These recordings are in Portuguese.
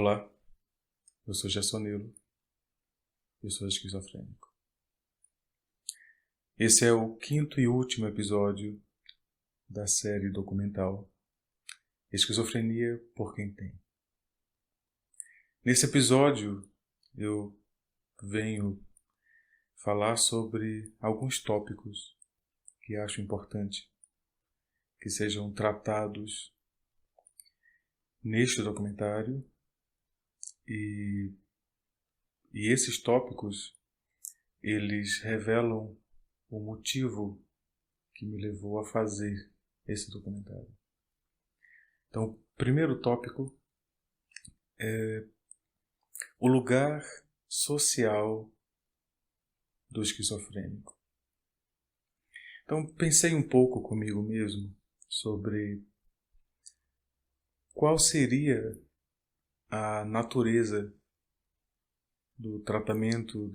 Olá, eu sou Gessonilo, eu sou esquizofrênico. Esse é o quinto e último episódio da série documental Esquizofrenia por Quem Tem. Nesse episódio eu venho falar sobre alguns tópicos que acho importante que sejam tratados neste documentário e esses tópicos eles revelam o motivo que me levou a fazer esse documentário. Então, o primeiro tópico é o lugar social do esquizofrênico. Então, pensei um pouco comigo mesmo sobre qual seria a natureza do tratamento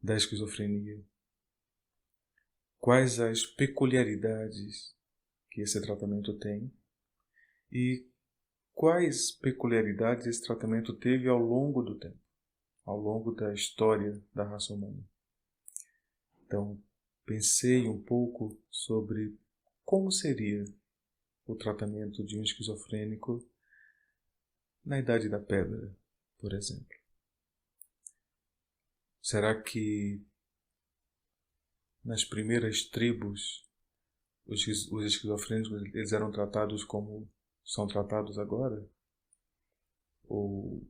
da esquizofrenia. Quais as peculiaridades que esse tratamento tem e quais peculiaridades esse tratamento teve ao longo do tempo, ao longo da história da raça humana. Então, pensei um pouco sobre como seria o tratamento de um esquizofrênico na Idade da Pedra, por exemplo. Será que nas primeiras tribos os esquizofrênicos eles eram tratados como são tratados agora? Ou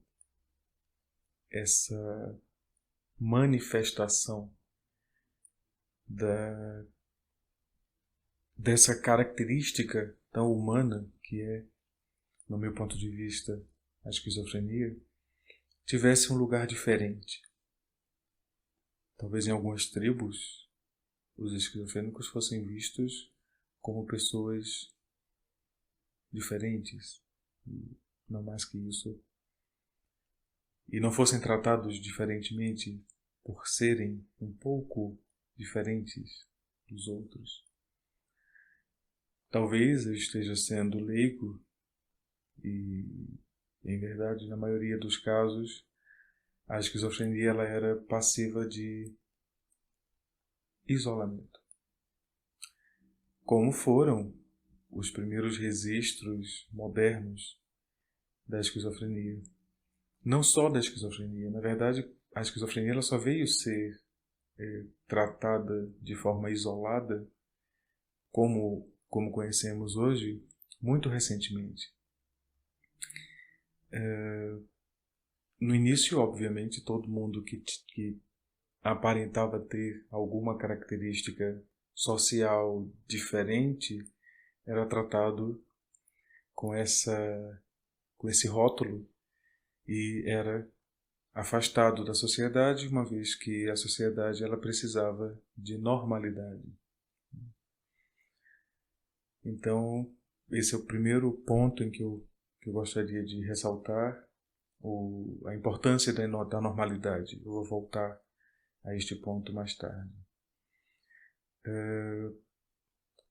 essa manifestação dessa característica tão humana que é, no meu ponto de vista, a esquizofrenia, tivesse um lugar diferente? Talvez em algumas tribos os esquizofrênicos fossem vistos como pessoas diferentes, e não mais que isso, e não fossem tratados diferentemente por serem um pouco diferentes dos outros. Talvez eu esteja sendo leigo e, em verdade, na maioria dos casos, a esquizofrenia ela era passiva de isolamento. Como foram os primeiros registros modernos da esquizofrenia. Não só da esquizofrenia. Na verdade, a esquizofrenia ela só veio ser tratada de forma isolada, como conhecemos hoje, muito recentemente. No início, obviamente, todo mundo que aparentava ter alguma característica social diferente era tratado com esse rótulo e era afastado da sociedade, uma vez que a sociedade ela precisava de normalidade. Então, esse é o primeiro ponto em que eu gostaria de ressaltar, a importância da normalidade. Eu vou voltar a este ponto mais tarde.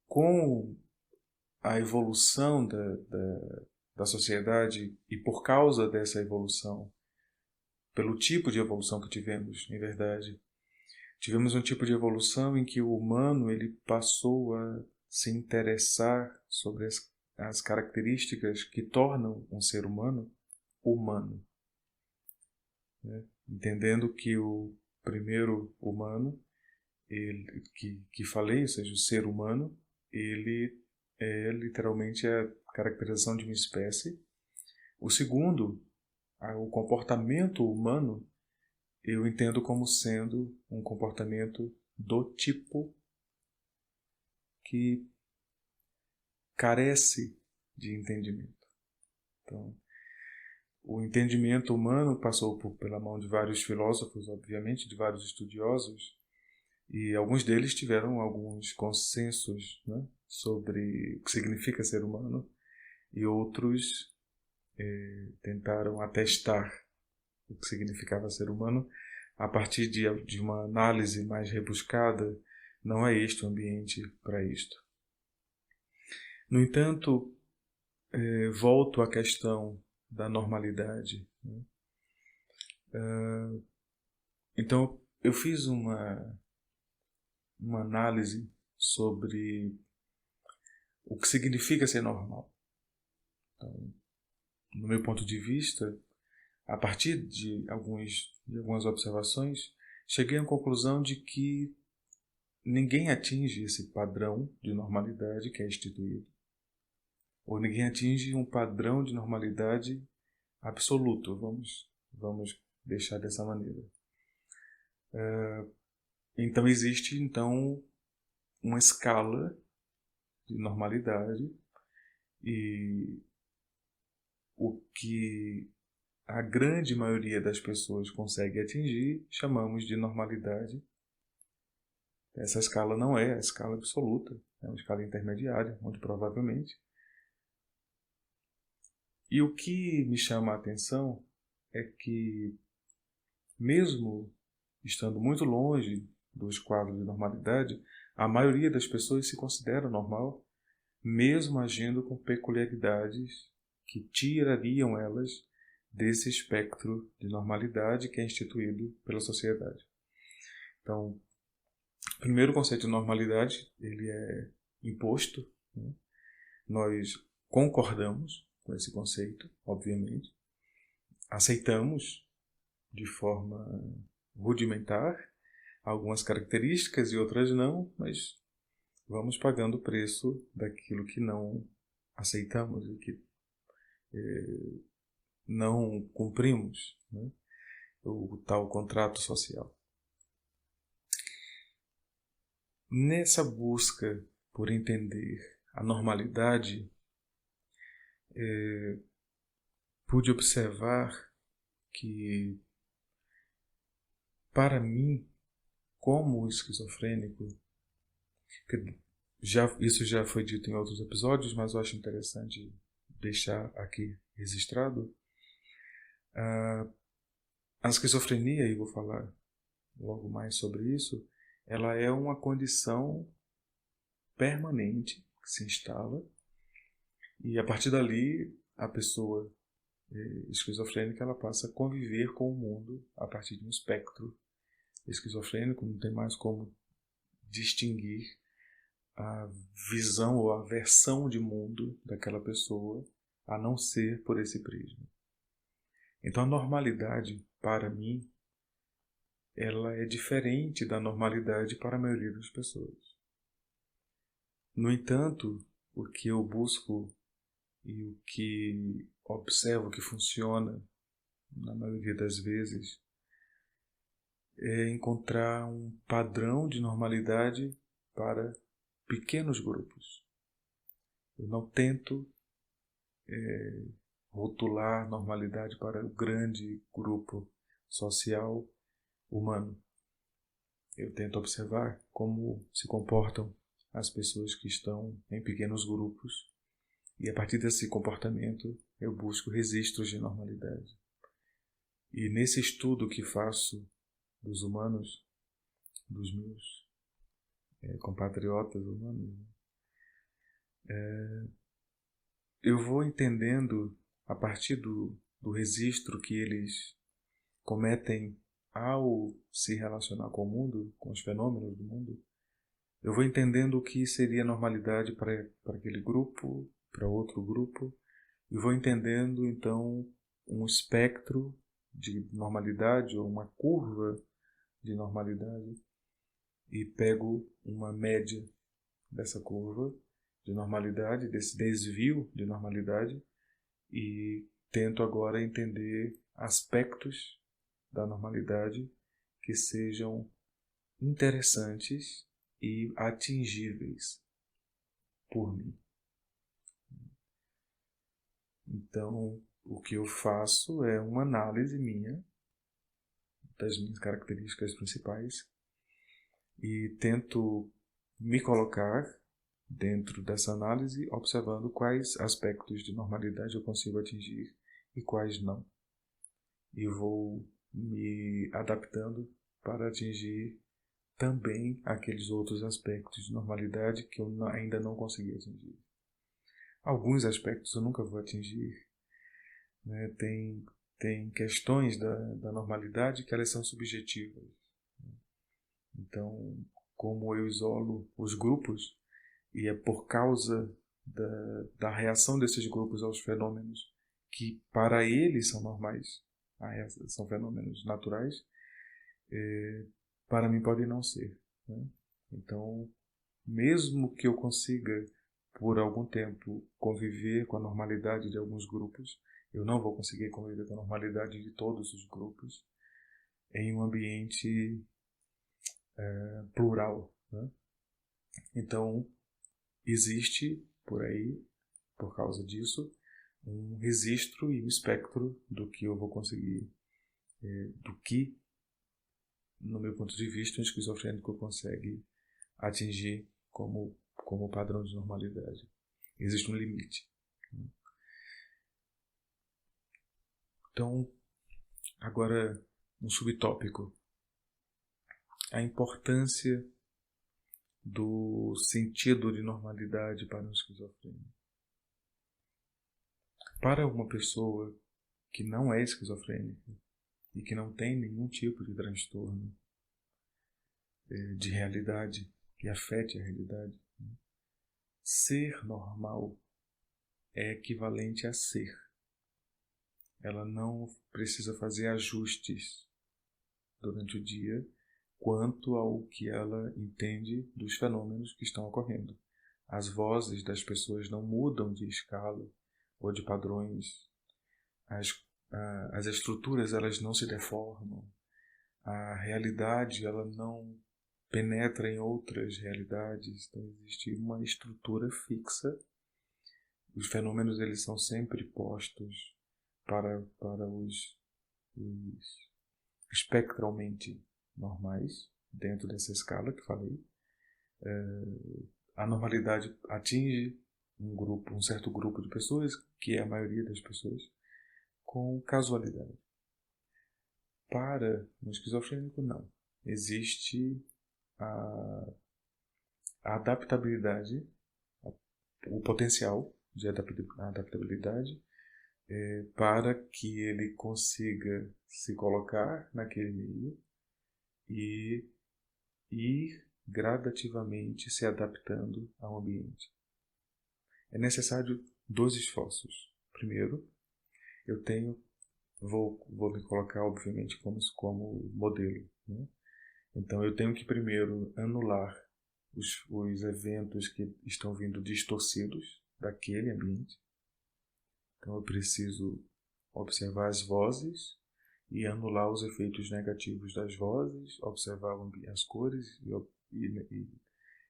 Com a evolução da sociedade e por causa dessa evolução, pelo tipo de evolução que tivemos, em verdade, tivemos um tipo de evolução em que o humano ele passou a se interessar sobre as características que tornam um ser humano humano, né? Entendendo que o primeiro humano, que falei, ou seja, o ser humano, ele é literalmente a caracterização de uma espécie. O segundo, o comportamento humano, eu entendo como sendo um comportamento do tipo que carece de entendimento. Então, o entendimento humano passou pela mão de vários filósofos, obviamente, de vários estudiosos, e alguns deles tiveram alguns consensos, né, sobre o que significa ser humano, e outros tentaram atestar o que significava ser humano a partir de uma análise mais rebuscada. Não é este o ambiente para isto. No entanto, volto à questão da normalidade, né? Então, eu fiz uma análise sobre o que significa ser normal. Então, no meu ponto de vista, a partir de algumas observações, cheguei à conclusão de que ninguém atinge esse padrão de normalidade que é instituído. Ou ninguém atinge um padrão de normalidade absoluto. Vamos deixar dessa maneira. Então existe uma escala de normalidade, e o que a grande maioria das pessoas consegue atingir chamamos de normalidade. Essa escala não é a escala absoluta, é uma escala intermediária, muito provavelmente. E o que me chama a atenção é que, mesmo estando muito longe dos quadros de normalidade, a maioria das pessoas se considera normal, mesmo agindo com peculiaridades que tirariam elas desse espectro de normalidade que é instituído pela sociedade. Então, o primeiro conceito de normalidade, ele é imposto, né? Nós concordamos com esse conceito, obviamente, aceitamos de forma rudimentar algumas características e outras não, mas vamos pagando o preço daquilo que não aceitamos e que não cumprimos, né? O tal contrato social. Nessa busca por entender a normalidade, pude observar que, para mim, como esquizofrênico, isso já foi dito em outros episódios, mas eu acho interessante deixar aqui registrado, a esquizofrenia, e vou falar logo mais sobre isso, ela é uma condição permanente que se instala, e a partir dali a pessoa esquizofrênica ela passa a conviver com o mundo a partir de um espectro esquizofrênico. Não tem mais como distinguir a visão ou a versão de mundo daquela pessoa a não ser por esse prisma. Então a normalidade, para mim, ela é diferente da normalidade para a maioria das pessoas. No entanto, o que eu busco e o que observo que funciona na maioria das vezes é encontrar um padrão de normalidade para pequenos grupos. Eu não tento rotular normalidade para o grande grupo social humano. Eu tento observar como se comportam as pessoas que estão em pequenos grupos, e a partir desse comportamento eu busco registros de normalidade. E nesse estudo que faço dos humanos, dos meus compatriotas humanos, eu vou entendendo, a partir do registro que eles cometem ao se relacionar com o mundo, com os fenômenos do mundo, eu vou entendendo o que seria normalidade para aquele grupo, para outro grupo, e vou entendendo, então, um espectro de normalidade ou uma curva de normalidade, e pego uma média dessa curva de normalidade, desse desvio de normalidade, e tento agora entender aspectos da normalidade que sejam interessantes e atingíveis por mim. Então, o que eu faço é uma análise minha das minhas características principais e tento me colocar dentro dessa análise, observando quais aspectos de normalidade eu consigo atingir e quais não. E vou me adaptando para atingir também aqueles outros aspectos de normalidade que eu ainda não consegui atingir. Alguns aspectos eu nunca vou atingir, né? Tem questões da normalidade que elas são subjetivas. Então, como eu isolo os grupos, e é por causa da reação desses grupos aos fenômenos que para eles são normais, são fenômenos naturais, para mim podem não ser, né? Então, mesmo que eu consiga, por algum tempo, conviver com a normalidade de alguns grupos, eu não vou conseguir conviver com a normalidade de todos os grupos em um ambiente plural, né? Então, existe por aí, por causa disso, um registro e um espectro do que eu vou conseguir, do que, no meu ponto de vista, um esquizofrênico consegue atingir como padrão de normalidade. Existe um limite. Então, agora, um subtópico. A importância do sentido de normalidade para um esquizofrênico. Para uma pessoa que não é esquizofrênica e que não tem nenhum tipo de transtorno de realidade que afete a realidade, ser normal é equivalente a ser. Ela não precisa fazer ajustes durante o dia quanto ao que ela entende dos fenômenos que estão ocorrendo. As vozes das pessoas não mudam de escala ou de padrões. As estruturas elas não se deformam. A realidade ela não penetra em outras realidades. Então existe uma estrutura fixa. Os fenômenos eles são sempre postos para os espectralmente normais, dentro dessa escala que falei. A normalidade atinge um certo grupo de pessoas, que é a maioria das pessoas, com casualidade. Para um esquizofrênico, não. Existe a adaptabilidade, o potencial de adaptabilidade para que ele consiga se colocar naquele meio e ir gradativamente se adaptando ao ambiente. É necessário 2 esforços. Primeiro, vou me colocar obviamente como modelo, né? Então eu tenho que primeiro anular os eventos que estão vindo distorcidos daquele ambiente. Então eu preciso observar as vozes e anular os efeitos negativos das vozes, observar as cores e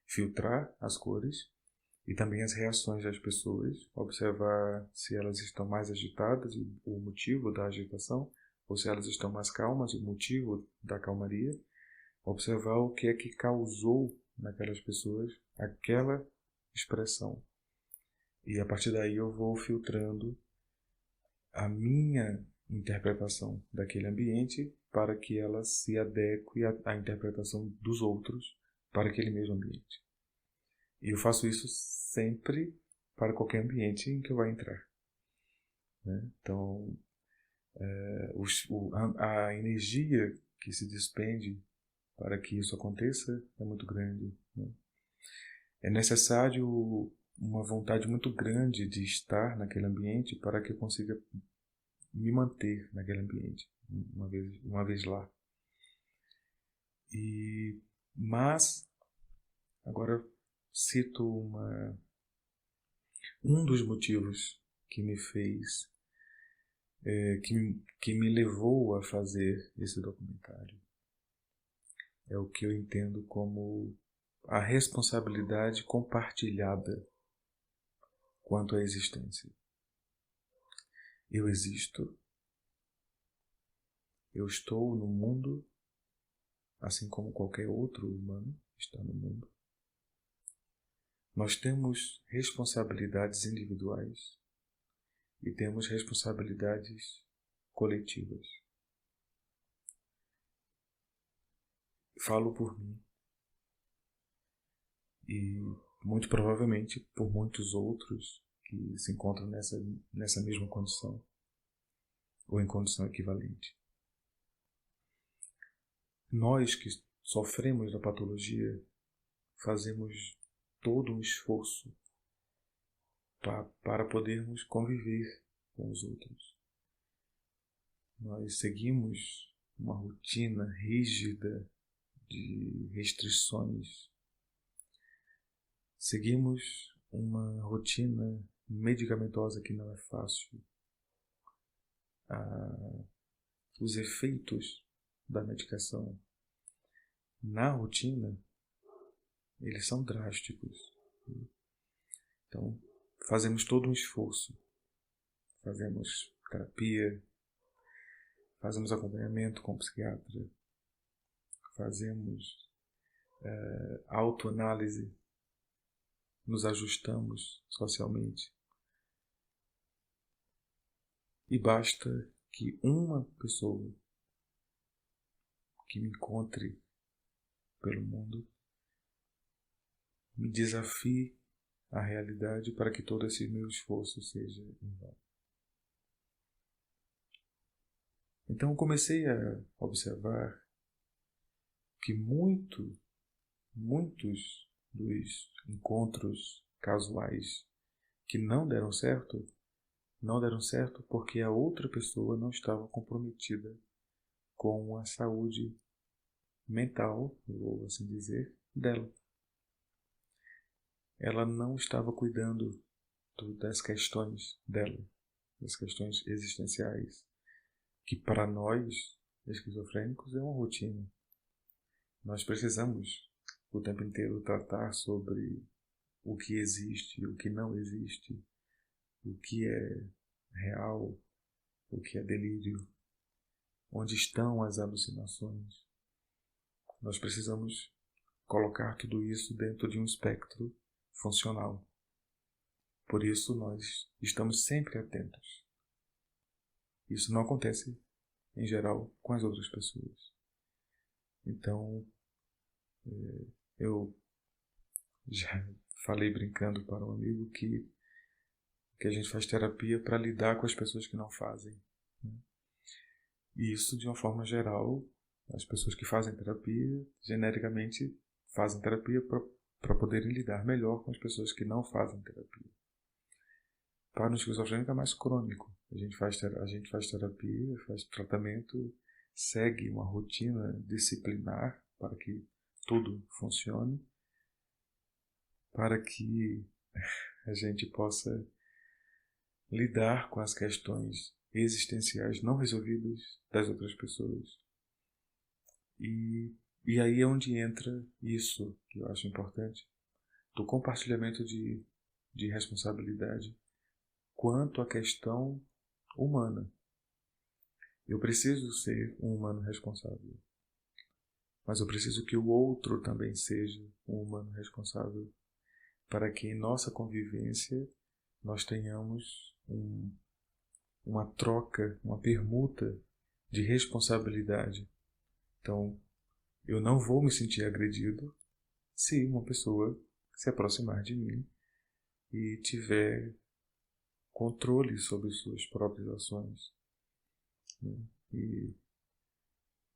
filtrar as cores e também as reações das pessoas, observar se elas estão mais agitadas, o motivo da agitação, ou se elas estão mais calmas, o motivo da calmaria, observar o que é que causou naquelas pessoas aquela expressão. E a partir daí eu vou filtrando a minha interpretação daquele ambiente para que ela se adeque à interpretação dos outros para aquele mesmo ambiente. E eu faço isso sempre para qualquer ambiente em que eu vá entrar, né? Então, a energia que se despende para que isso aconteça é muito grande, né? É necessário uma vontade muito grande de estar naquele ambiente para que eu consiga me manter naquele ambiente, uma vez lá. Mas, agora cito um dos motivos que me fez, que me levou a fazer esse documentário. É o que eu entendo como a responsabilidade compartilhada quanto à existência. Eu existo, eu estou no mundo, assim como qualquer outro humano está no mundo. Nós temos responsabilidades individuais e temos responsabilidades coletivas. Falo por mim e muito provavelmente por muitos outros que se encontram nessa mesma condição. ou em condição equivalente. Nós que sofremos da patologia fazemos todo um esforço para podermos conviver com os outros. Nós seguimos uma rotina rígida de restrições. Seguimos uma rotina medicamentosa que não é fácil. Os efeitos da medicação na rotina, eles são drásticos. Então, fazemos todo um esforço. Fazemos terapia, fazemos acompanhamento com o psiquiatra, fazemos autoanálise, nos ajustamos socialmente. E basta que uma pessoa que me encontre pelo mundo me desafie a realidade para que todo esse meu esforço seja em vão. Então eu comecei a observar que muitos dos encontros casuais que não deram certo porque a outra pessoa não estava comprometida com a saúde mental, vou assim dizer, dela. Ela não estava cuidando das questões dela, das questões existenciais, que para nós, esquizofrênicos, é uma rotina. Nós precisamos o tempo inteiro tratar sobre o que existe, o que não existe, o que é real, o que é delírio, onde estão as alucinações. Nós precisamos colocar tudo isso dentro de um espectro funcional. Por isso nós estamos sempre atentos. Isso não acontece, em geral, com as outras pessoas. Então, eu já falei brincando para um amigo que a gente faz terapia para lidar com as pessoas que não fazem. E isso, de uma forma geral, as pessoas que fazem terapia, genericamente, fazem terapia para poderem lidar melhor com as pessoas que não fazem terapia. Para o esquizofrênico é mais crônico. A gente faz terapia, faz tratamento, segue uma rotina disciplinar para que tudo funcione, para que a gente possa lidar com as questões existenciais não resolvidas das outras pessoas. E aí é onde entra isso que eu acho importante, do compartilhamento de responsabilidade quanto à questão humana. Eu preciso ser um humano responsável, mas eu preciso que o outro também seja um humano responsável, para que em nossa convivência nós tenhamos uma troca, uma permuta de responsabilidade. Então, eu não vou me sentir agredido se uma pessoa se aproximar de mim e tiver controle sobre suas próprias ações. E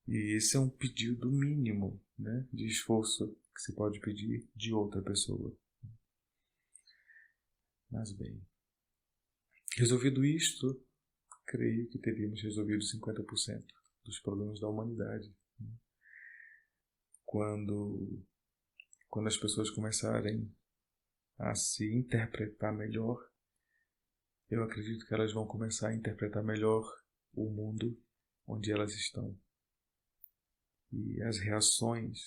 esse é um pedido mínimo, né, de esforço que se pode pedir de outra pessoa. Mas bem, resolvido isto, creio que teríamos resolvido 50% dos problemas da humanidade. Quando as pessoas começarem a se interpretar melhor, eu acredito que elas vão começar a interpretar melhor o mundo onde elas estão. E as reações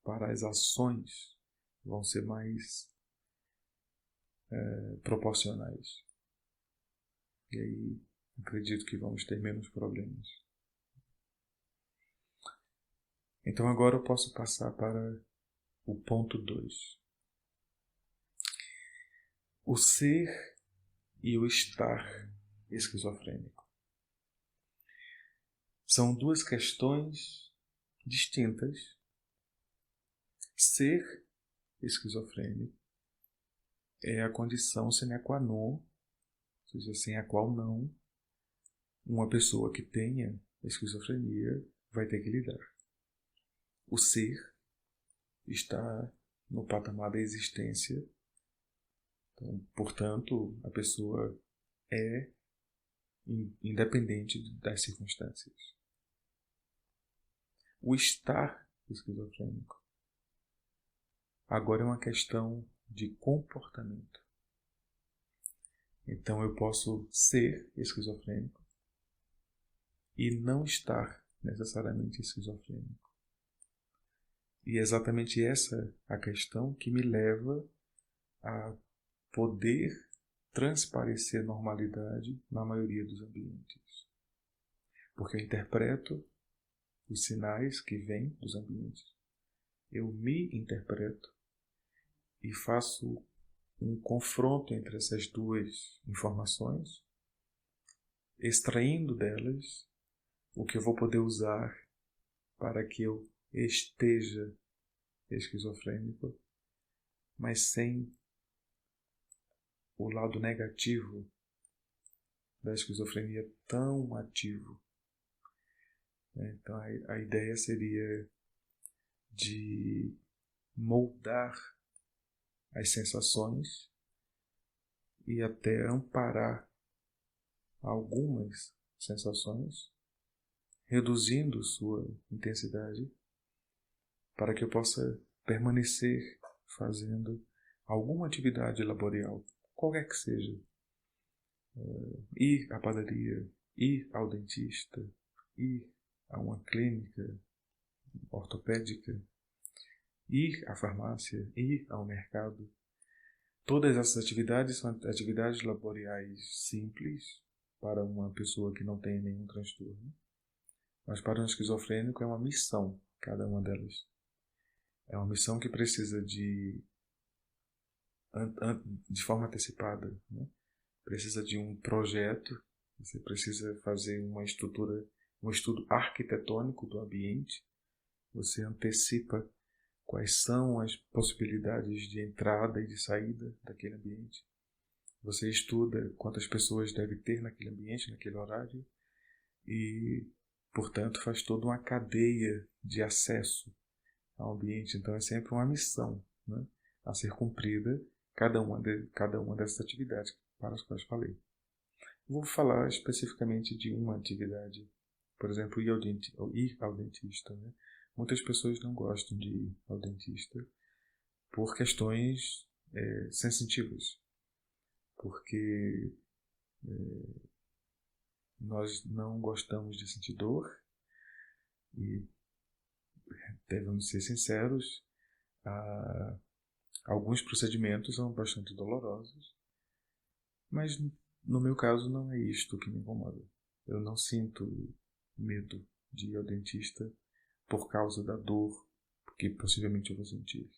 para as ações vão ser mais proporcionais. E aí acredito que vamos ter menos problemas. Então agora eu posso passar para o ponto 2. O ser e o estar esquizofrênico. São duas questões distintas. Ser esquizofrênico é a condição sine qua non, ou seja, sem a qual não uma pessoa que tenha esquizofrenia vai ter que lidar. O ser está no patamar da existência, então, portanto, a pessoa é independente das circunstâncias. O estar esquizofrênico agora é uma questão de comportamento. Então eu posso ser esquizofrênico e não estar necessariamente esquizofrênico. E é exatamente essa a questão que me leva a poder transparecer normalidade na maioria dos ambientes. Porque eu interpreto os sinais que vêm dos ambientes. Eu me interpreto e faço um confronto entre essas duas informações, extraindo delas o que eu vou poder usar para que eu esteja esquizofrênico, mas sem o lado negativo da esquizofrenia tão ativo. Então a ideia seria de moldar as sensações e até amparar algumas sensações, reduzindo sua intensidade, para que eu possa permanecer fazendo alguma atividade laboral, qualquer que seja. Ir à padaria, ir ao dentista, ir a uma clínica ortopédica, ir à farmácia, ir ao mercado. Todas essas atividades são atividades laborais simples para uma pessoa que não tem nenhum transtorno, mas para um esquizofrênico é uma missão, cada uma delas. É uma missão que precisa de forma antecipada, né? Precisa de um projeto, você precisa fazer uma estrutura, um estudo arquitetônico do ambiente, você antecipa quais são as possibilidades de entrada e de saída daquele ambiente, você estuda quantas pessoas deve ter naquele ambiente, naquele horário, e, portanto, faz toda uma cadeia de acesso ao ambiente. Então é sempre uma missão, né, a ser cumprida, cada uma dessas atividades para as quais falei. Vou falar especificamente de uma atividade, por exemplo, ir ao dentista. Né? Muitas pessoas não gostam de ir ao dentista por questões sensitivas, porque nós não gostamos de sentir dor e, devemos ser sinceros, alguns procedimentos são bastante dolorosos, mas no meu caso não é isto que me incomoda. Eu não sinto medo de ir ao dentista por causa da dor que possivelmente eu vou sentir,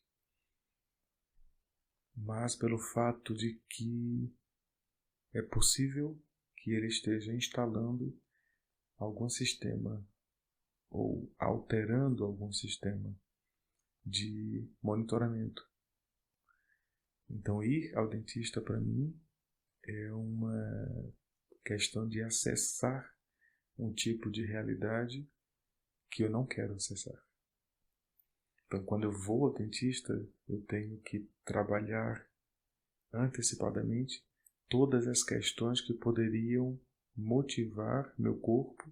mas pelo fato de que é possível que ele esteja instalando algum sistema ou alterando algum sistema de monitoramento. Então ir ao dentista para mim é uma questão de acessar um tipo de realidade que eu não quero acessar. Então, quando eu vou ao dentista, eu tenho que trabalhar antecipadamente todas as questões que poderiam motivar meu corpo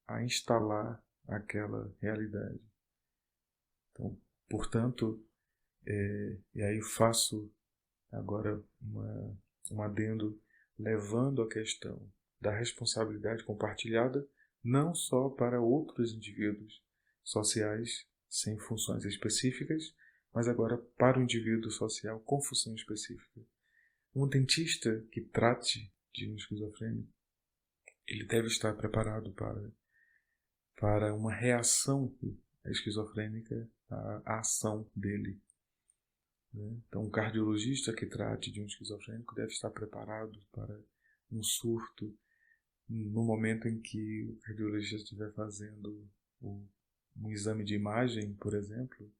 a instalar aquela realidade. Então, portanto, e aí faço agora um adendo levando a questão da responsabilidade compartilhada não só para outros indivíduos sociais sem funções específicas, mas agora para o indivíduo social com função específica. Um dentista que trate de um esquizofrênico, ele deve estar preparado para uma reação esquizofrênica à ação dele. Então, um cardiologista que trate de um esquizofrênico deve estar preparado para um surto no momento em que o cardiologista estiver fazendo um exame de imagem, por exemplo.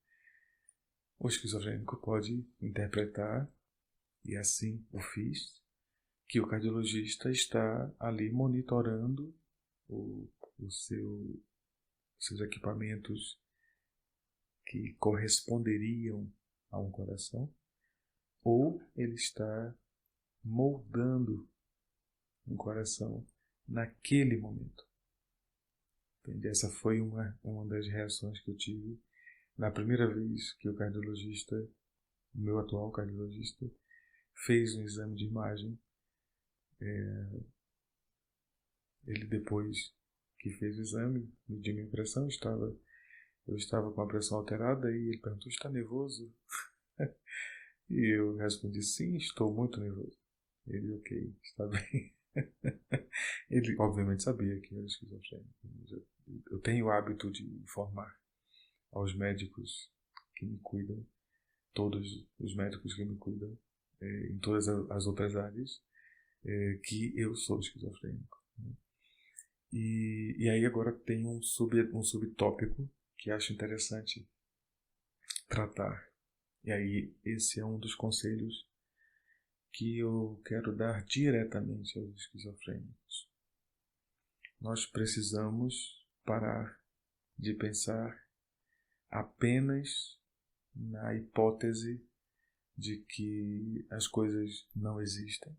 O esquizofrênico pode interpretar, e assim o fiz, que o cardiologista está ali monitorando o, o seu, seus equipamentos que corresponderiam a um coração, ou ele está moldando um coração naquele momento. Entende? Essa foi uma das reações que eu tive na primeira vez que o cardiologista, o meu atual cardiologista, fez um exame de imagem. Ele, depois que fez o exame, mediu minha pressão, eu estava com a pressão alterada, e ele perguntou: está nervoso? E eu respondi: sim, estou muito nervoso. Ele: ok, está bem. Ele obviamente sabia que eu era esquizofrênico. Eu tenho o hábito de informar aos médicos que me cuidam, todos os médicos que me cuidam, em todas as outras áreas, que eu sou esquizofrênico. E aí agora tem um subtópico que acho interessante tratar. E aí esse é um dos conselhos que eu quero dar diretamente aos esquizofrênicos. Nós precisamos parar de pensar apenas na hipótese de que as coisas não existem,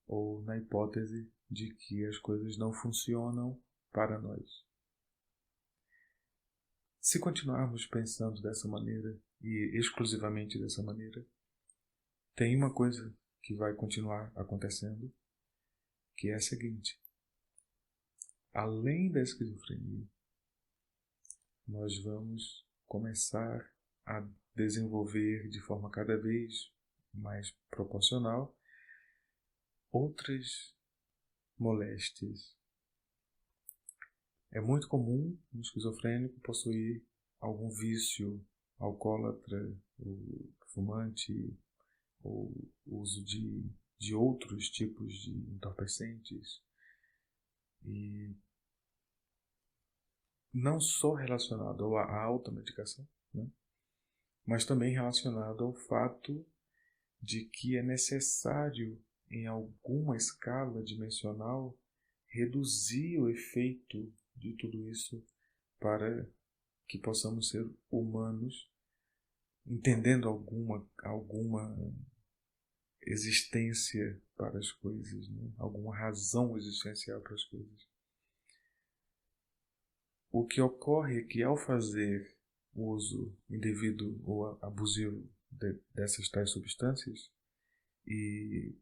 ou na hipótese de que as coisas não funcionam para nós. Se continuarmos pensando dessa maneira, e exclusivamente dessa maneira, tem uma coisa que vai continuar acontecendo, que é a seguinte: além da esquizofrenia, nós vamos começar a desenvolver de forma cada vez mais proporcional outras moléstias. É muito comum um esquizofrênico possuir algum vício alcoólatra, ou fumante, ou uso de outros tipos de entorpecentes, e não só relacionado à automedicação, né? Mas também relacionado ao fato de que é necessário, em alguma escala dimensional, reduzir o efeito de tudo isso para que possamos ser humanos, entendendo alguma existência para as coisas, né? Alguma razão existencial para as coisas. O que ocorre é que, ao fazer o uso indevido ou abusivo dessas tais substâncias, e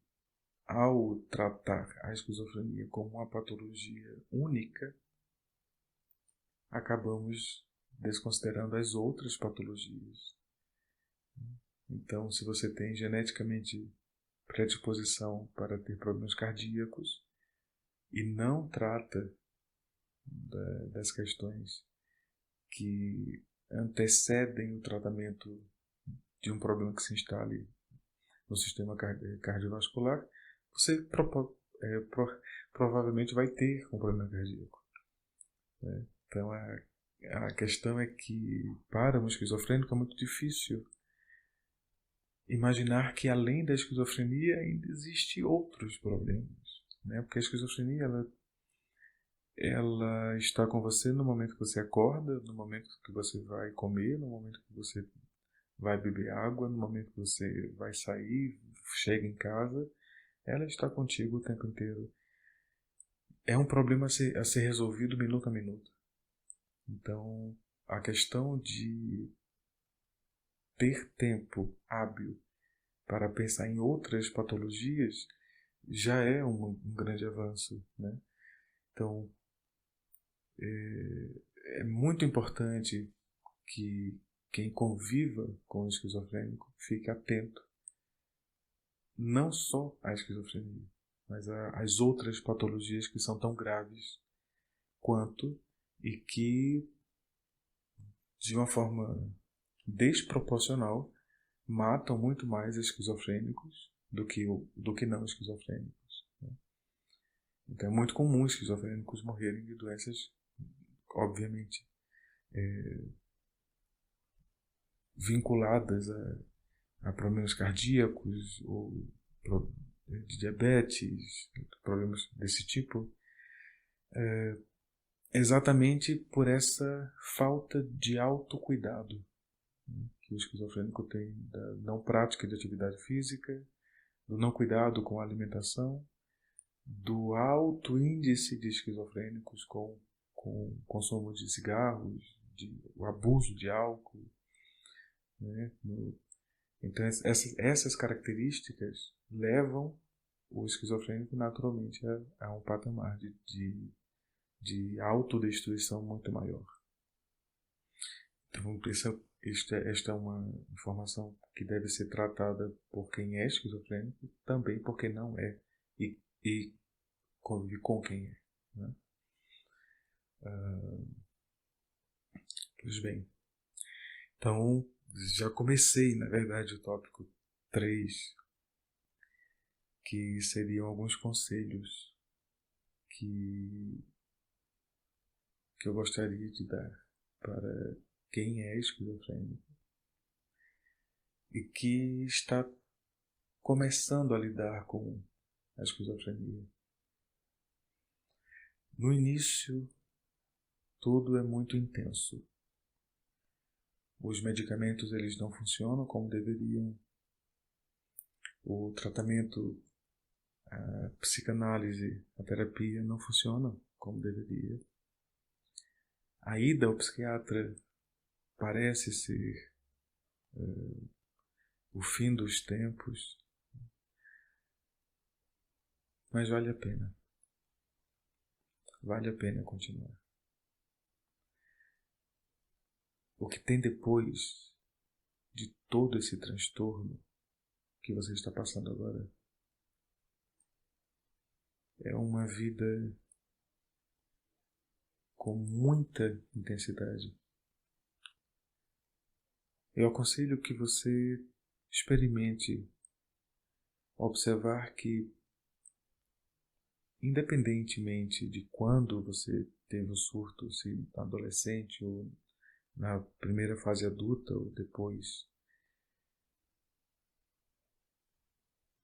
ao tratar a esquizofrenia como uma patologia única, acabamos desconsiderando as outras patologias. Então, se você tem geneticamente predisposição para ter problemas cardíacos e não trata das questões que antecedem o tratamento de um problema que se instale no sistema cardiovascular, você provavelmente vai ter um problema cardíaco, né? Então a questão é que, para um esquizofrênico, é muito difícil imaginar que, além da esquizofrenia, ainda existem outros problemas, né? Porque a esquizofrenia ela está com você no momento que você acorda, no momento que você vai comer, no momento que você vai beber água, no momento que você vai sair, chega em casa. Ela está contigo o tempo inteiro. É um problema a ser resolvido minuto a minuto. Então, a questão de ter tempo hábil para pensar em outras patologias já é um grande avanço, né? Então, é muito importante que quem conviva com o esquizofrênico fique atento não só à esquizofrenia, mas às outras patologias que são tão graves quanto, e que, de uma forma desproporcional, matam muito mais esquizofrênicos do que não esquizofrênicos, né? Então é muito comum esquizofrênicos morrerem de doenças, obviamente, vinculadas a problemas cardíacos, ou de diabetes, problemas desse tipo, exatamente por essa falta de autocuidado, né, que o esquizofrênico tem, da não prática de atividade física, do não cuidado com a alimentação, do alto índice de esquizofrênicos com o consumo de cigarros, o abuso de álcool, né? Então essas características levam o esquizofrênico naturalmente a um patamar de autodestruição muito maior. Então esta é uma informação que deve ser tratada por quem é esquizofrênico, também por quem não é, e convive com quem é, né? Pois bem, então já comecei, na verdade, o tópico 3, que seriam alguns conselhos que eu gostaria de dar para quem é esquizofrênico e que está começando a lidar com a esquizofrenia. No início, tudo é muito intenso. Os medicamentos eles não funcionam como deveriam. O tratamento, a psicanálise, a terapia não funcionam como deveria. A ida ao psiquiatra parece ser o fim dos tempos, mas vale a pena. Vale a pena continuar. O que tem depois de todo esse transtorno que você está passando agora é uma vida com muita intensidade. Eu aconselho que você experimente observar que, independentemente de quando você teve o surto, se adolescente ou na primeira fase adulta ou depois,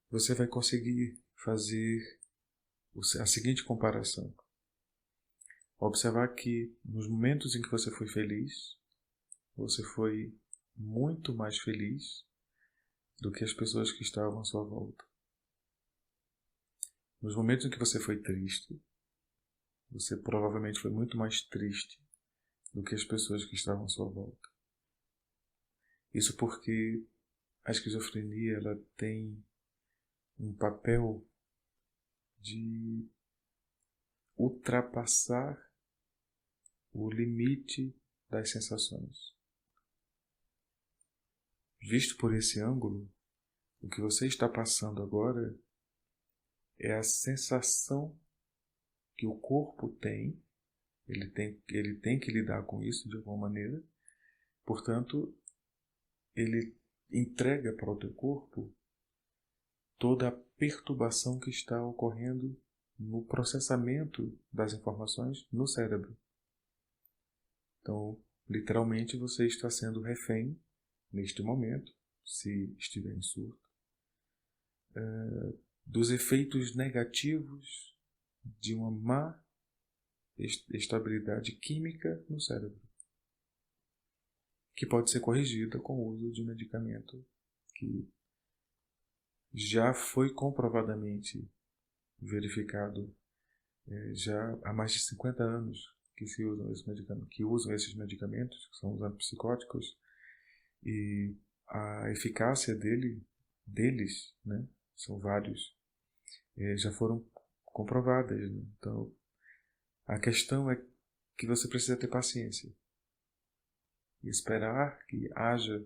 você vai conseguir fazer a seguinte comparação. Observar que nos momentos em que você foi feliz, você foi muito mais feliz do que as pessoas que estavam à sua volta. Nos momentos em que você foi triste, você provavelmente foi muito mais triste do que as pessoas que estavam à sua volta. Isso porque a esquizofrenia ela tem um papel de ultrapassar o limite das sensações. Visto por esse ângulo, o que você está passando agora é a sensação que o corpo tem, ele tem que lidar com isso de alguma maneira, portanto, ele entrega para o teu corpo toda a perturbação que está ocorrendo no processamento das informações no cérebro. Então, literalmente, você está sendo refém, neste momento, se estiver em surto, dos efeitos negativos de uma má estabilidade química no cérebro, que pode ser corrigida com o uso de medicamento que já foi comprovadamente verificado já há mais de 50 anos que se usam esses medicamentos, que são os antipsicóticos, e a eficácia deles, né, são vários, já foram comprovadas, né? Então, a questão é que você precisa ter paciência e esperar que haja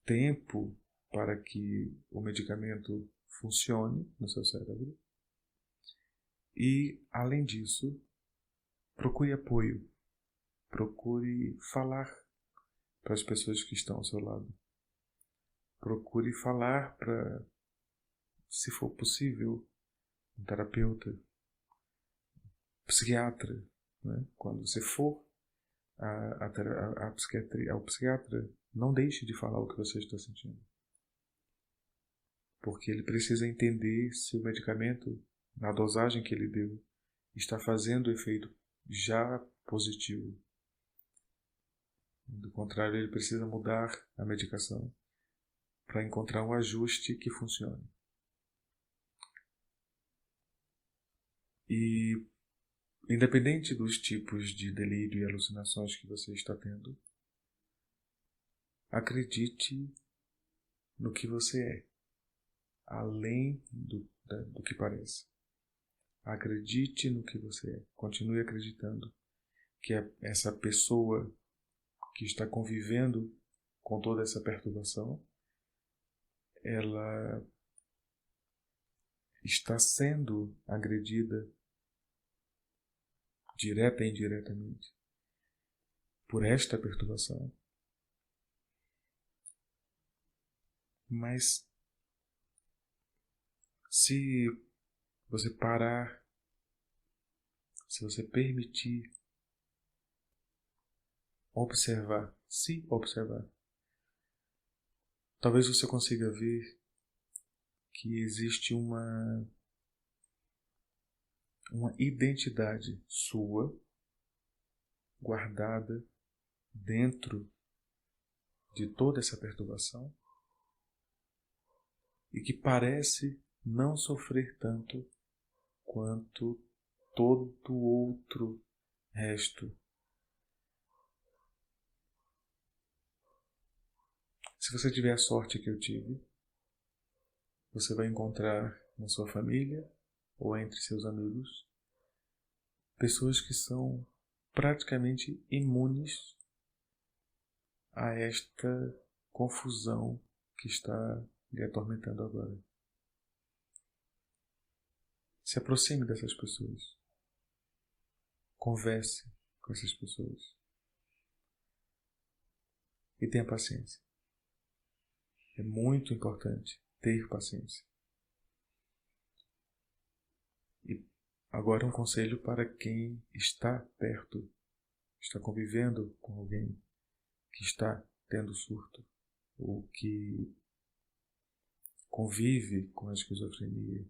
tempo para que o medicamento funcione no seu cérebro. E, além disso, procure apoio. Procure falar para as pessoas que estão ao seu lado. Procure falar para, se for possível, um terapeuta, psiquiatra, né? Quando você for ao psiquiatra, não deixe de falar o que você está sentindo. Porque ele precisa entender se o medicamento, na dosagem que ele deu, está fazendo efeito já positivo. Do contrário, ele precisa mudar a medicação para encontrar um ajuste que funcione. E, independente dos tipos de delírio e alucinações que você está tendo, acredite no que você é, além do que parece. Acredite no que você é. Continue acreditando que essa pessoa que está convivendo com toda essa perturbação, ela está sendo agredida direta e indiretamente por esta perturbação. Mas se você parar, se você permitir observar, se observar, talvez você consiga ver que existe uma identidade sua guardada dentro de toda essa perturbação e que parece não sofrer tanto quanto todo o outro resto. Se você tiver a sorte que eu tive, você vai encontrar na sua família ou entre seus amigos pessoas que são praticamente imunes a esta confusão que está lhe atormentando agora. Se aproxime dessas pessoas. Converse com essas pessoas. E tenha paciência. É muito importante ter paciência. E agora um conselho para quem está perto, está convivendo com alguém que está tendo surto, ou que convive com a esquizofrenia.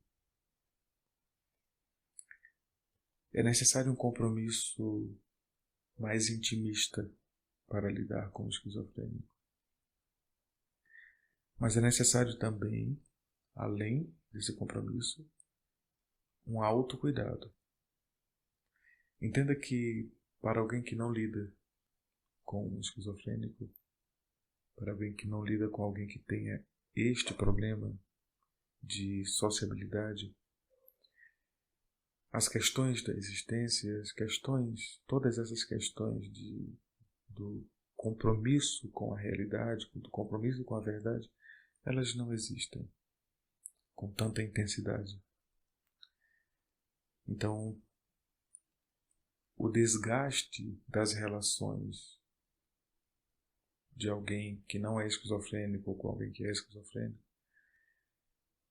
É necessário um compromisso mais intimista para lidar com o esquizofrênico. Mas é necessário também, além desse compromisso, um autocuidado. Entenda que para alguém que não lida com um esquizofrênico, para alguém que não lida com alguém que tenha este problema de sociabilidade, as questões da existência, todas essas questões do compromisso com a realidade, do compromisso com a verdade, elas não existem com tanta intensidade. Então, o desgaste das relações de alguém que não é esquizofrênico ou com alguém que é esquizofrênico,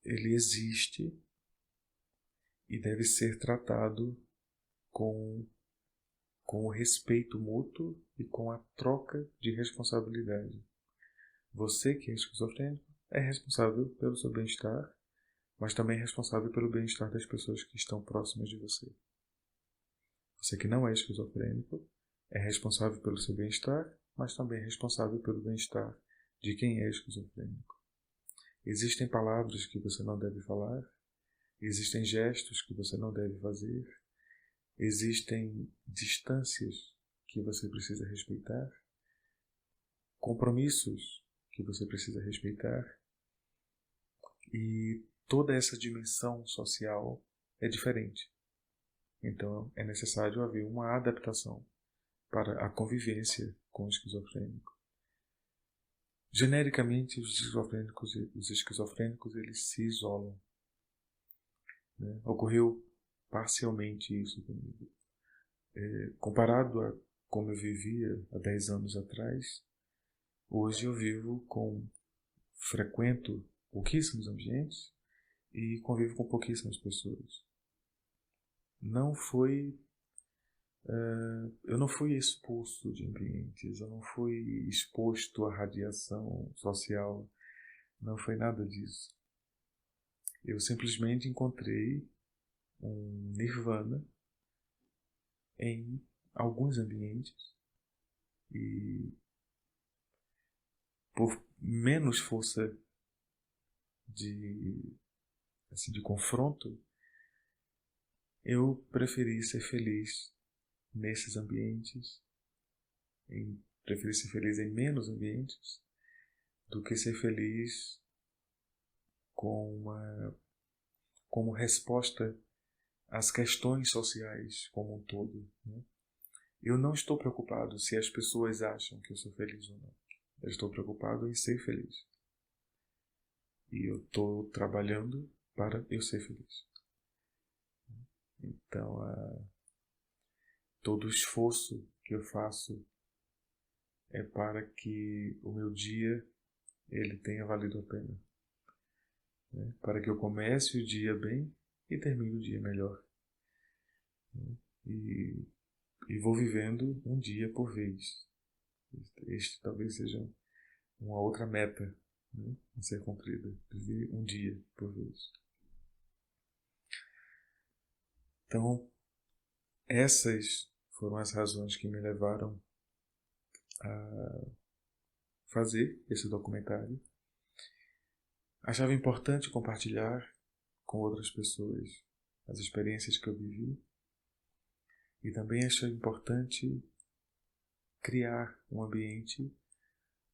ele existe e deve ser tratado com o respeito mútuo e com a troca de responsabilidade. Você que é esquizofrênico é responsável pelo seu bem-estar, mas também é responsável pelo bem-estar das pessoas que estão próximas de você. Você que não é esquizofrênico é responsável pelo seu bem-estar, mas também é responsável pelo bem-estar de quem é esquizofrênico. Existem palavras que você não deve falar, existem gestos que você não deve fazer, existem distâncias que você precisa respeitar, compromissos que você precisa respeitar, e toda essa dimensão social é diferente. Então é necessário haver uma adaptação para a convivência com o esquizofrênico. Genericamente, os esquizofrênicos eles se isolam. Né? Ocorreu parcialmente isso comigo. Comparado a como eu vivia há 10 anos atrás, hoje eu frequento pouquíssimos ambientes e convivo com pouquíssimas pessoas. Eu não fui expulso de ambientes, eu não fui exposto à radiação social, não foi nada disso. Eu simplesmente encontrei um nirvana em alguns ambientes e por menos força de confronto, eu preferi ser feliz nesses ambientes, preferi ser feliz em menos ambientes, do que ser feliz como resposta às questões sociais como um todo, né? Eu não estou preocupado se as pessoas acham que eu sou feliz ou não. Eu estou preocupado em ser feliz. E eu estou trabalhando para eu ser feliz. Então, todo o esforço que eu faço é para que o meu dia ele tenha valido a pena, né? Para que eu comece o dia bem e termine o dia melhor, né? E vou vivendo um dia por vez. Este talvez seja uma outra meta, né, a ser cumprida. Viver um dia por vez. Então, essas foram as razões que me levaram a fazer esse documentário. Achava importante compartilhar com outras pessoas as experiências que eu vivi e também achei importante criar um ambiente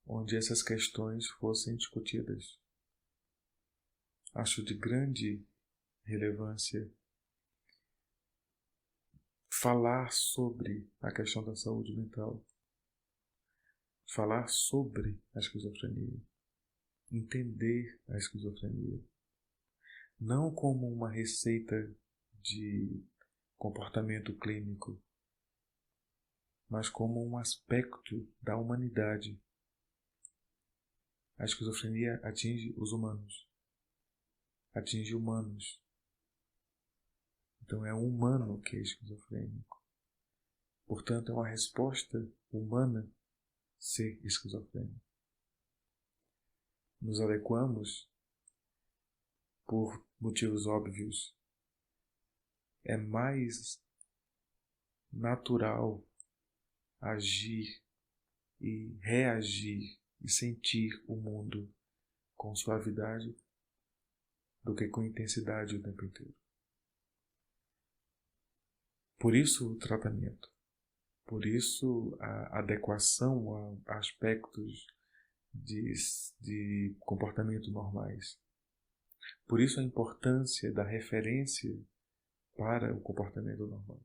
onde essas questões fossem discutidas. Acho de grande relevância falar sobre a questão da saúde mental, falar sobre a esquizofrenia, entender a esquizofrenia, não como uma receita de comportamento clínico, mas como um aspecto da humanidade. A esquizofrenia atinge os humanos, atinge humanos. Então é um humano que é esquizofrênico. Portanto, é uma resposta humana ser esquizofrênico. Nos adequamos por motivos óbvios. É mais natural agir e reagir e sentir o mundo com suavidade do que com intensidade o tempo inteiro. Por isso o tratamento, por isso a adequação a aspectos de comportamento normais. Por isso a importância da referência para o comportamento normal.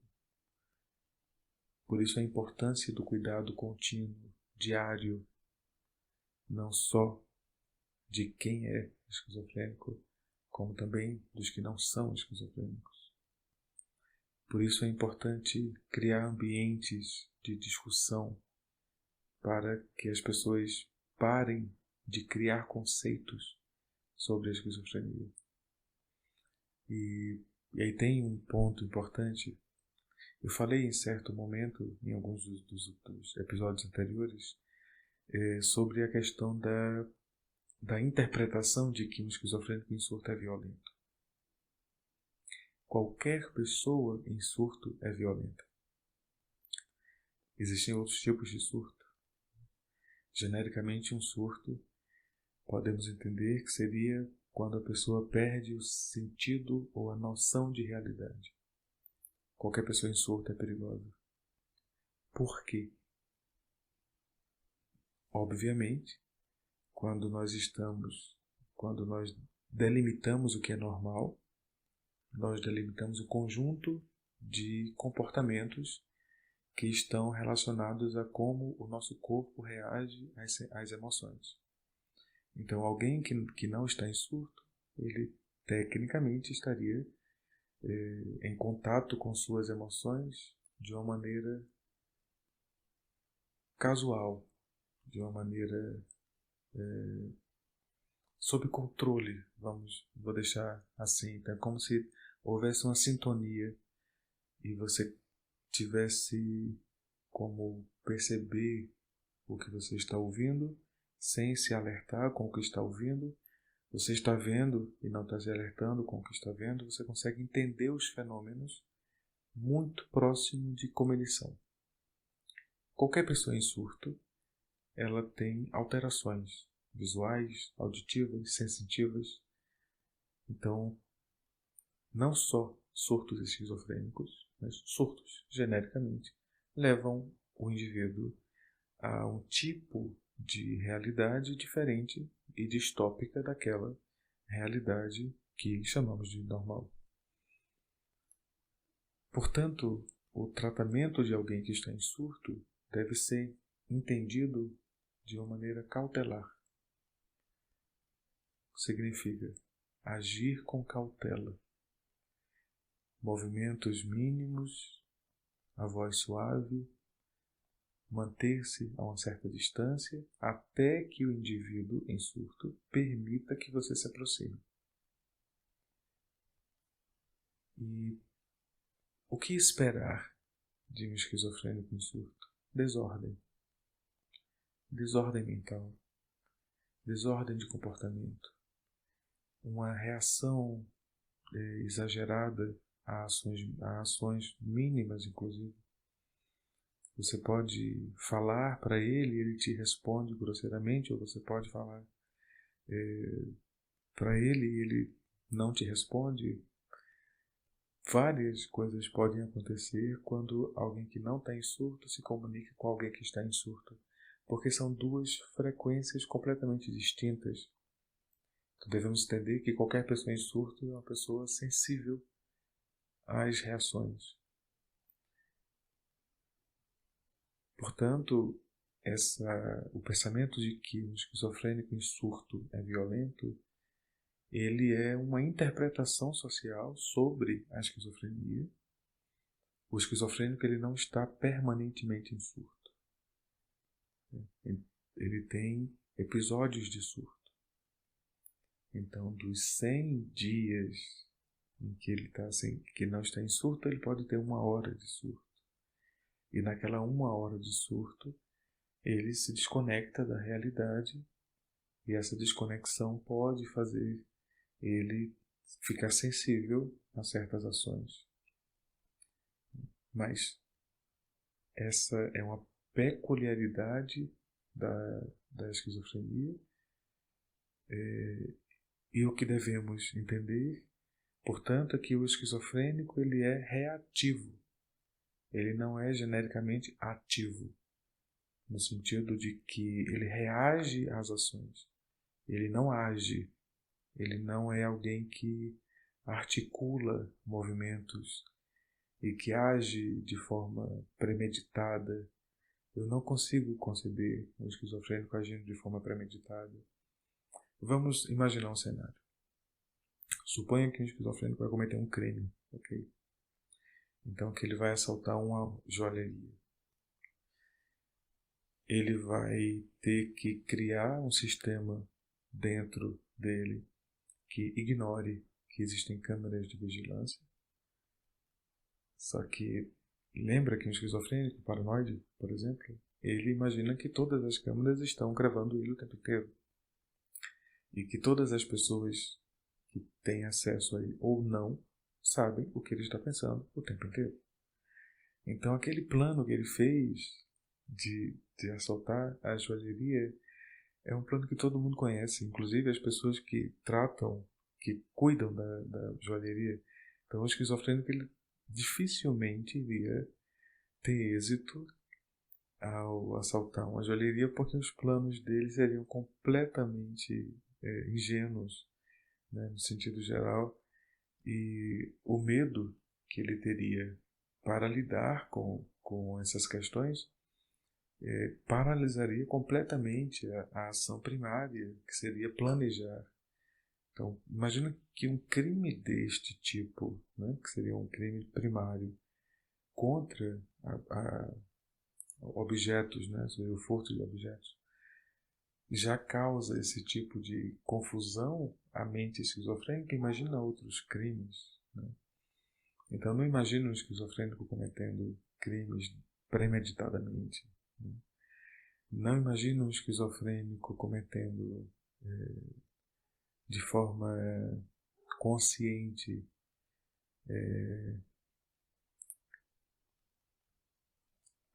Por isso a importância do cuidado contínuo, diário, não só de quem é esquizofrênico, como também dos que não são esquizofrênicos. Por isso é importante criar ambientes de discussão para que as pessoas parem de criar conceitos sobre a esquizofrenia. E aí tem um ponto importante. Eu falei em certo momento, em alguns dos episódios anteriores, sobre a questão da interpretação de que um esquizofrênico em surto é violento. Qualquer pessoa em surto é violenta. Existem outros tipos de surto. Genericamente, um surto podemos entender que seria quando a pessoa perde o sentido ou a noção de realidade. Qualquer pessoa em surto é perigosa. Por quê? Obviamente, quando nós delimitamos o que é normal, nós delimitamos o conjunto de comportamentos que estão relacionados a como o nosso corpo reage às emoções. Então, alguém que não está em surto, ele tecnicamente estaria em contato com suas emoções de uma maneira casual, de uma maneira sob controle, vou deixar assim. Então, é como se houvesse uma sintonia e você tivesse como perceber o que você está ouvindo sem se alertar com o que está ouvindo. Você está vendo e não está se alertando com o que está vendo. Você consegue entender os fenômenos muito próximo de como eles são. Qualquer pessoa em surto, ela tem alterações visuais, auditivas, sensitivas. Então, não só surtos esquizofrênicos, mas surtos, genericamente, levam o indivíduo a um tipo de realidade diferente e distópica daquela realidade que chamamos de normal. Portanto, o tratamento de alguém que está em surto deve ser entendido de uma maneira cautelar. Significa agir com cautela. Movimentos mínimos, a voz suave, manter-se a uma certa distância até que o indivíduo em surto permita que você se aproxime. E o que esperar de um esquizofrênico em surto? Desordem. Desordem mental. Desordem de comportamento. Uma reação exagerada a ações mínimas, inclusive. Você pode falar para ele e ele te responde grosseiramente, ou você pode falar para ele e ele não te responde. Várias coisas podem acontecer quando alguém que não está em surto se comunica com alguém que está em surto, porque são duas frequências completamente distintas. Então devemos entender que qualquer pessoa em surto é uma pessoa sensível às reações. Portanto, o pensamento de que um esquizofrênico em surto é violento, ele é uma interpretação social sobre a esquizofrenia. O esquizofrênico ele não está permanentemente em surto. Ele tem episódios de surto. Então, dos 100 dias em que ele que não está em surto, ele pode ter 1 hora de surto. E naquela 1 hora de surto, ele se desconecta da realidade e essa desconexão pode fazer ele ficar sensível a certas ações. Mas essa é uma peculiaridade da esquizofrenia e o que devemos entender, portanto, é que o esquizofrênico ele é reativo. Ele não é genericamente ativo, no sentido de que ele reage às ações. Ele não age. Ele não é alguém que articula movimentos e que age de forma premeditada. Eu não consigo conceber um esquizofrênico agindo de forma premeditada. Vamos imaginar um cenário. Suponha que um esquizofrênico vai cometer um crime, ok? Então que ele vai assaltar uma joalheria. Ele vai ter que criar um sistema dentro dele que ignore que existem câmeras de vigilância. Só que lembra que um esquizofrênico, paranoide, por exemplo, ele imagina que todas as câmeras estão gravando ele o tempo inteiro. E que todas as pessoas que têm acesso a ele ou não sabem o que ele está pensando o tempo inteiro. Então aquele plano que ele fez de assaltar a joalheria é um plano que todo mundo conhece, inclusive as pessoas que tratam, que cuidam da joalheria. Então o esquizofrênico ele dificilmente iria ter êxito ao assaltar uma joalheria, porque os planos dele seriam completamente ingênuos, né, no sentido geral, e o medo que ele teria para lidar com essas questões paralisaria completamente a ação primária, que seria planejar. Então, imagina que um crime deste tipo, né, que seria um crime primário, contra objetos, né, seria o furto de objetos, já causa esse tipo de confusão à mente esquizofrênica. Imagina outros crimes, né? Então, não imagina um esquizofrênico cometendo crimes premeditadamente, né? Não imagina um esquizofrênico cometendo de forma consciente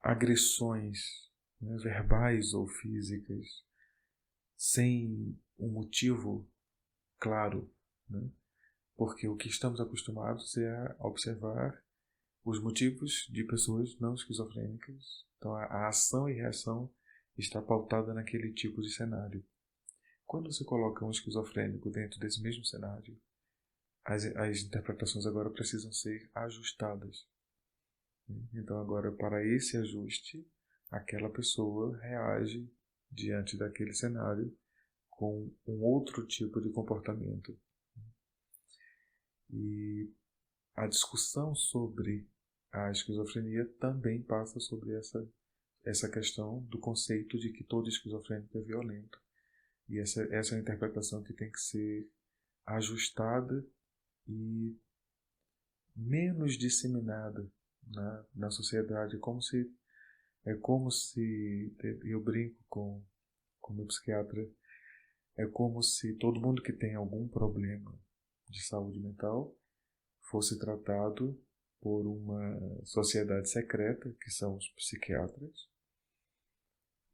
agressões, né, verbais ou físicas, sem um motivo claro, né? Porque o que estamos acostumados é a observar os motivos de pessoas não esquizofrênicas. Então, a ação e reação está pautada naquele tipo de cenário. Quando você coloca um esquizofrênico dentro desse mesmo cenário, as interpretações agora precisam ser ajustadas. Então, agora, para esse ajuste, aquela pessoa reage diante daquele cenário com um outro tipo de comportamento. E a discussão sobre a esquizofrenia também passa sobre essa questão do conceito de que todo esquizofrênico é violento. E essa é a interpretação que tem que ser ajustada e menos disseminada na sociedade. É como se, eu brinco com o meu psiquiatra, é como se todo mundo que tem algum problema de saúde mental fosse tratado por uma sociedade secreta, que são os psiquiatras,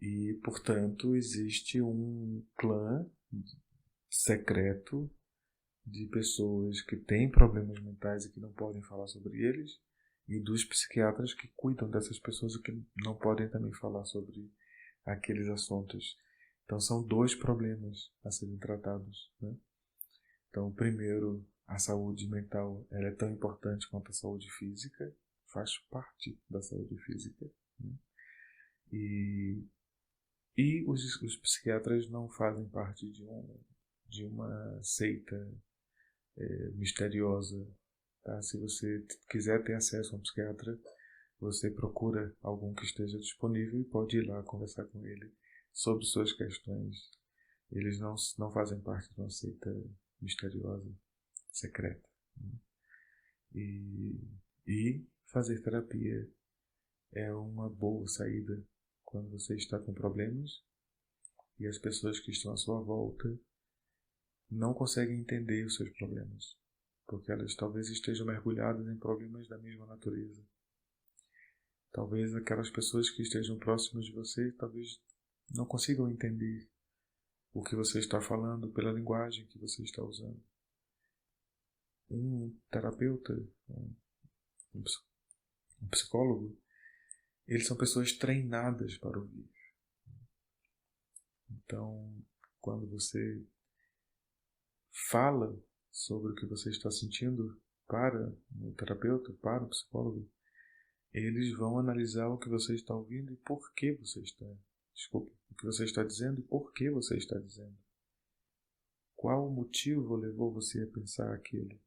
e, portanto, existe um clã secreto de pessoas que têm problemas mentais e que não podem falar sobre eles, e dos psiquiatras que cuidam dessas pessoas e que não podem também falar sobre aqueles assuntos. Então, são dois problemas a serem tratados, né? Então, primeiro, a saúde mental ela é tão importante quanto a saúde física, faz parte da saúde física, né? E os psiquiatras não fazem parte de uma seita misteriosa. Tá? Se você quiser ter acesso a um psiquiatra, você procura algum que esteja disponível e pode ir lá conversar com ele sobre suas questões. Eles não fazem parte de uma seita misteriosa, secreta, né? E fazer terapia é uma boa saída quando você está com problemas e as pessoas que estão à sua volta não conseguem entender os seus problemas, porque elas talvez estejam mergulhadas em problemas da mesma natureza. Talvez aquelas pessoas que estejam próximas de você talvez não consigam entender o que você está falando pela linguagem que você está usando. Um terapeuta, um psicólogo, eles são pessoas treinadas para ouvir. Então, quando você fala sobre o que você está sentindo para o terapeuta, para o psicólogo, eles vão analisar o que você está ouvindo e por que você está... Desculpa, o que você está dizendo e por que você está dizendo. Qual o motivo levou você a pensar aquilo?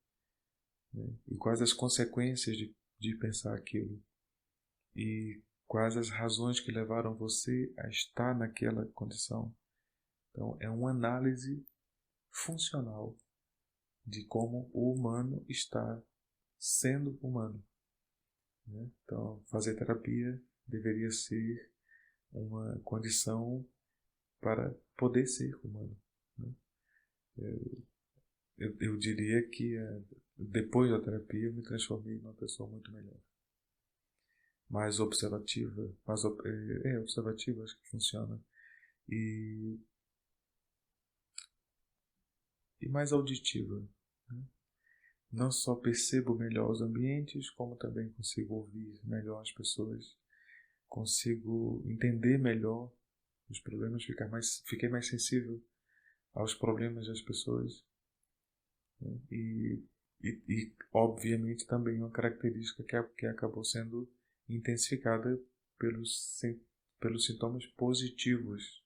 Né? E quais as consequências de pensar aquilo? E quais as razões que levaram você a estar naquela condição? Então, é uma análise funcional de como o humano está sendo humano, né? Então, fazer terapia deveria ser uma condição para poder ser humano, né? Eu diria que depois da terapia eu me transformei numa pessoa muito melhor, mais observativa, observativa, acho que funciona, e mais auditiva, né? Não só percebo melhor os ambientes, como também consigo ouvir melhor as pessoas, consigo entender melhor os problemas, fiquei mais sensível aos problemas das pessoas, né? E obviamente também uma característica que acabou sendo intensificada pelos sintomas positivos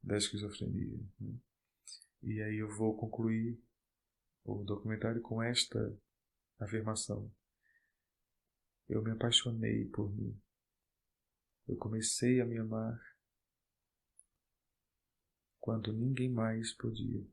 da esquizofrenia, né? E aí eu vou concluir o documentário com esta afirmação: eu me apaixonei por mim. Eu comecei a me amar quando ninguém mais podia.